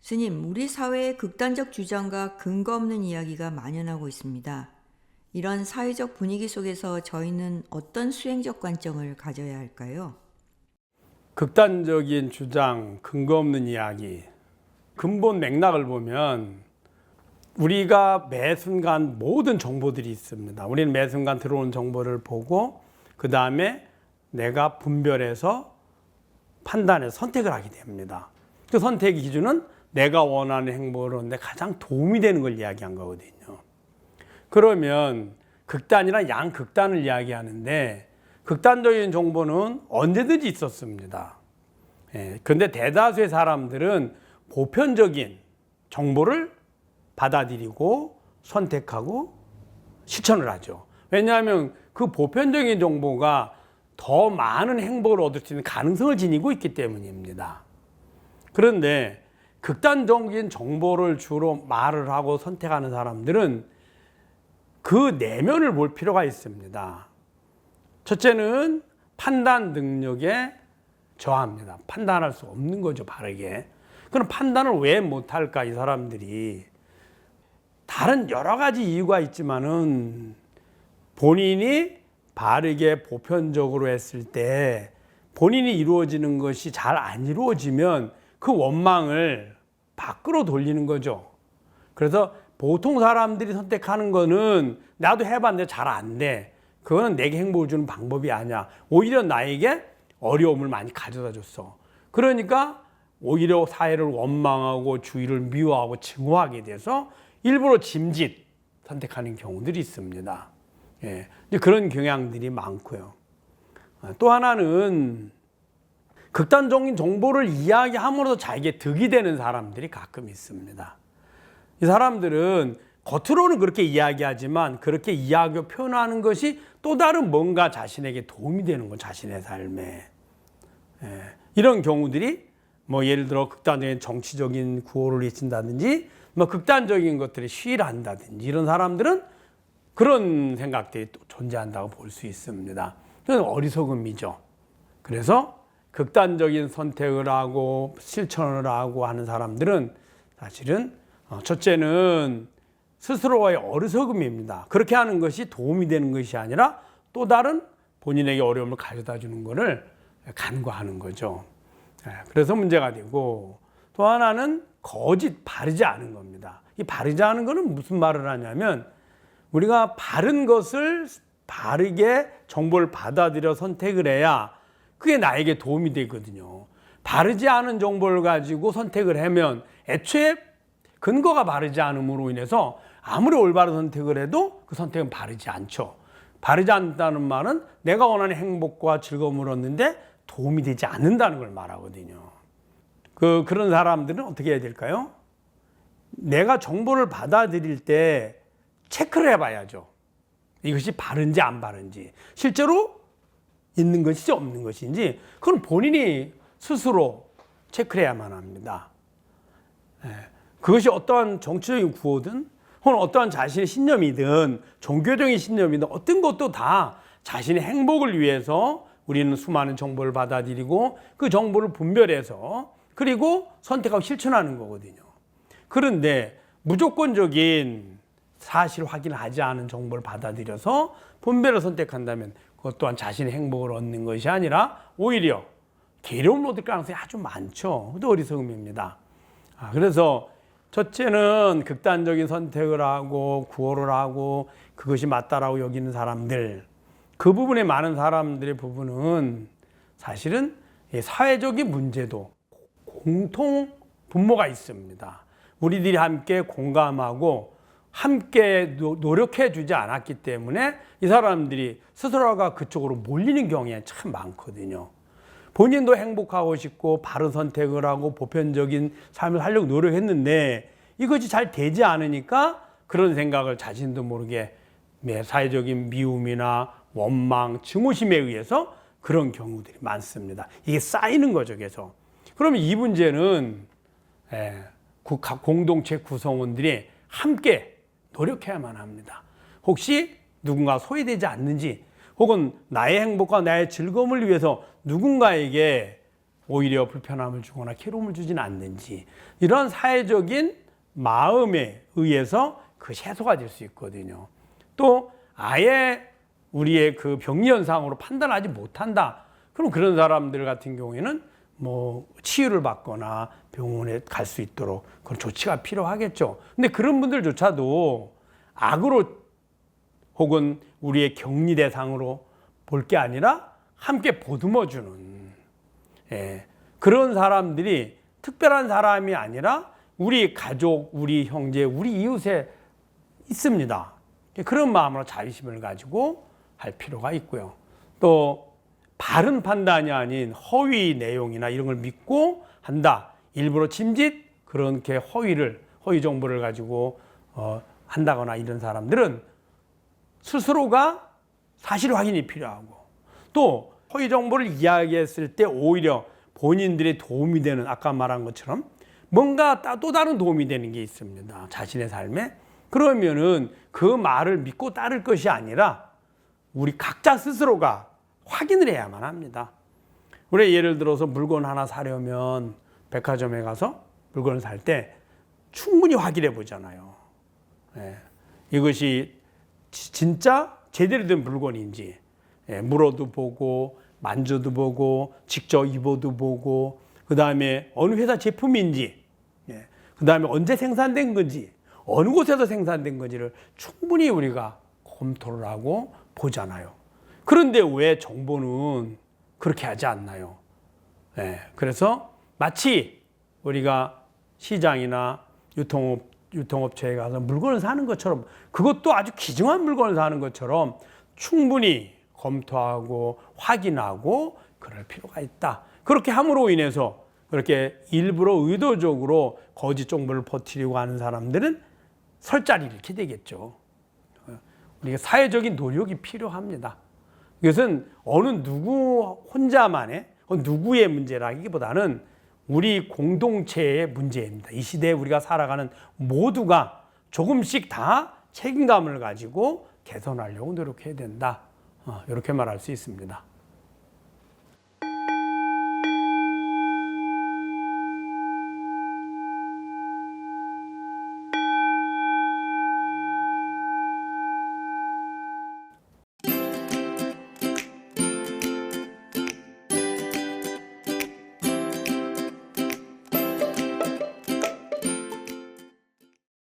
스님, 우리 사회에 극단적 주장과 근거 없는 이야기가 만연하고 있습니다. 이런 사회적 분위기 속에서 저희는 어떤 수행적 관점을 가져야 할까요? 극단적인 주장, 근거 없는 이야기. 근본 맥락을 보면 우리가 매 순간 모든 정보들이 있습니다. 우리는 매 순간 들어오는 정보를 보고 그 다음에 내가 분별해서 판단해서 선택을 하게 됩니다. 그 선택의 기준은 내가 원하는 행보를 하는데 가장 도움이 되는 걸 이야기한 거거든요. 그러면 극단이란 양극단을 이야기하는데 극단적인 정보는 언제든지 있었습니다. 그런데 대다수의 사람들은 보편적인 정보를 받아들이고 선택하고 실천을 하죠. 왜냐하면 그 보편적인 정보가 더 많은 행복을 얻을 수 있는 가능성을 지니고 있기 때문입니다. 그런데 극단적인 정보를 주로 말을 하고 선택하는 사람들은 그 내면을 볼 필요가 있습니다. 첫째는 판단 능력에 저하입니다. 판단할 수 없는 거죠, 바르게. 그럼 판단을 왜 못할까, 이 사람들이. 다른 여러 가지 이유가 있지만은 본인이 바르게 보편적으로 했을 때 본인이 이루어지는 것이 잘 안 이루어지면 그 원망을 밖으로 돌리는 거죠. 그래서 보통 사람들이 선택하는 거는 나도 해봤는데 잘 안 돼. 그거는 내게 행복을 주는 방법이 아니야. 오히려 나에게 어려움을 많이 가져다 줬어. 그러니까 오히려 사회를 원망하고 주위를 미워하고 증오하게 돼서 일부러 짐짓 선택하는 경우들이 있습니다. 그런 경향들이 많고요. 또 하나는 극단적인 정보를 이야기함으로써 자기에게 득이 되는 사람들이 가끔 있습니다. 이 사람들은 겉으로는 그렇게 이야기하지만 그렇게 이야기하고 표현하는 것이 또 다른 뭔가 자신에게 도움이 되는 거, 자신의 삶에. 이런 경우들이 뭐 예를 들어 극단적인 정치적인 구호를 외친다든지 뭐 극단적인 것들에 시위를 한다든지 이런 사람들은 그런 생각들이 또 존재한다고 볼 수 있습니다. 그건 어리석음이죠. 그래서 극단적인 선택을 하고 실천을 하고 하는 사람들은 사실은 첫째는 스스로의 어리석음입니다. 그렇게 하는 것이 도움이 되는 것이 아니라 또 다른 본인에게 어려움을 가져다 주는 것을 간과하는 거죠. 그래서 문제가 되고, 또 하나는 거짓, 바르지 않은 겁니다. 이 바르지 않은 거는 무슨 말을 하냐면 우리가 바른 것을 바르게 정보를 받아들여 선택을 해야 그게 나에게 도움이 되거든요. 바르지 않은 정보를 가지고 선택을 하면 애초에 근거가 바르지 않음으로 인해서 아무리 올바른 선택을 해도 그 선택은 바르지 않죠. 바르지 않다는 말은 내가 원하는 행복과 즐거움을 얻는데 도움이 되지 않는다는 걸 말하거든요. 그런 사람들은 어떻게 해야 될까요? 내가 정보를 받아들일 때 체크를 해봐야죠. 이것이 바른지 안 바른지, 실제로 있는 것인지 없는 것인지, 그건 본인이 스스로 체크를 해야만 합니다. 그것이 어떠한 정치적인 구호든 혹은 어떠한 자신의 신념이든 종교적인 신념이든 어떤 것도 다 자신의 행복을 위해서 우리는 수많은 정보를 받아들이고 그 정보를 분별해서 그리고 선택하고 실천하는 거거든요. 그런데 무조건적인 사실 확인을 하지 않은 정보를 받아들여서 분별을 선택한다면 그것 또한 자신의 행복을 얻는 것이 아니라 오히려 괴로움을 얻을 가능성이 아주 많죠. 그것도 어리석음입니다. 그래서 첫째는 극단적인 선택을 하고 구호를 하고 그것이 맞다라고 여기는 사람들, 그 부분에 많은 사람들의 부분은 사실은 사회적인 문제도 공통 분모가 있습니다. 우리들이 함께 공감하고 함께 노력해 주지 않았기 때문에 이 사람들이 스스로가 그쪽으로 몰리는 경우가 참 많거든요. 본인도 행복하고 싶고 바른 선택을 하고 보편적인 삶을 살려고 노력했는데 이것이 잘 되지 않으니까 그런 생각을 자신도 모르게 사회적인 미움이나 원망, 증오심에 의해서 그런 경우들이 많습니다. 이게 쌓이는 거죠, 계속. 그러면 이 문제는 각 공동체 구성원들이 함께 노력해야만 합니다. 혹시 누군가 소외되지 않는지, 혹은 나의 행복과 나의 즐거움을 위해서 누군가에게 오히려 불편함을 주거나 괴로움을 주지는 않는지, 이런 사회적인 마음에 의해서 그것이 해소가 될 수 있거든요. 또 아예 우리의 그 병리 현상으로 판단하지 못한다. 그럼 그런 사람들 같은 경우에는 뭐 치유를 받거나 병원에 갈 수 있도록 그런 조치가 필요하겠죠. 근데 그런 분들조차도 악으로 혹은 우리의 격리 대상으로 볼 게 아니라 함께 보듬어주는, 그런 사람들이 특별한 사람이 아니라 우리 가족, 우리 형제, 우리 이웃에 있습니다. 그런 마음으로 자비심을 가지고 할 필요가 있고요. 또 바른 판단이 아닌 허위 내용이나 이런 걸 믿고 한다. 일부러 짐짓 그렇게 허위 정보를 가지고 한다거나 이런 사람들은 스스로가 사실 확인이 필요하고, 또 허위 정보를 이야기했을 때 오히려 본인들의 도움이 되는, 아까 말한 것처럼 뭔가 또 다른 도움이 되는 게 있습니다. 자신의 삶에. 그러면은 그 말을 믿고 따를 것이 아니라 우리 각자 스스로가 확인을 해야만 합니다. 우리 예를 들어서 물건 하나 사려면 백화점에 가서 물건을 살 때 충분히 확인해 보잖아요. 이것이 진짜 제대로 된 물건인지, 물어도 보고 만져도 보고 직접 입어도 보고, 그 다음에 어느 회사 제품인지, 그 다음에 언제 생산된 건지, 어느 곳에서 생산된 건지를 충분히 우리가 검토를 하고 보잖아요. 그런데 왜 정보는 그렇게 하지 않나요? 그래서 마치 우리가 시장이나 유통업체에 가서 물건을 사는 것처럼, 그것도 아주 귀중한 물건을 사는 것처럼 충분히 검토하고 확인하고 그럴 필요가 있다. 그렇게 함으로 인해서 그렇게 일부러 의도적으로 거짓 정보를 퍼뜨리고 하는 사람들은 설 자리를 잃게 되겠죠. 우리가 사회적인 노력이 필요합니다. 이것은 어느 누구 혼자만의, 누구의 문제라기보다는 우리 공동체의 문제입니다. 이 시대에 우리가 살아가는 모두가 조금씩 다 책임감을 가지고 개선하려고 노력해야 된다. 이렇게 말할 수 있습니다.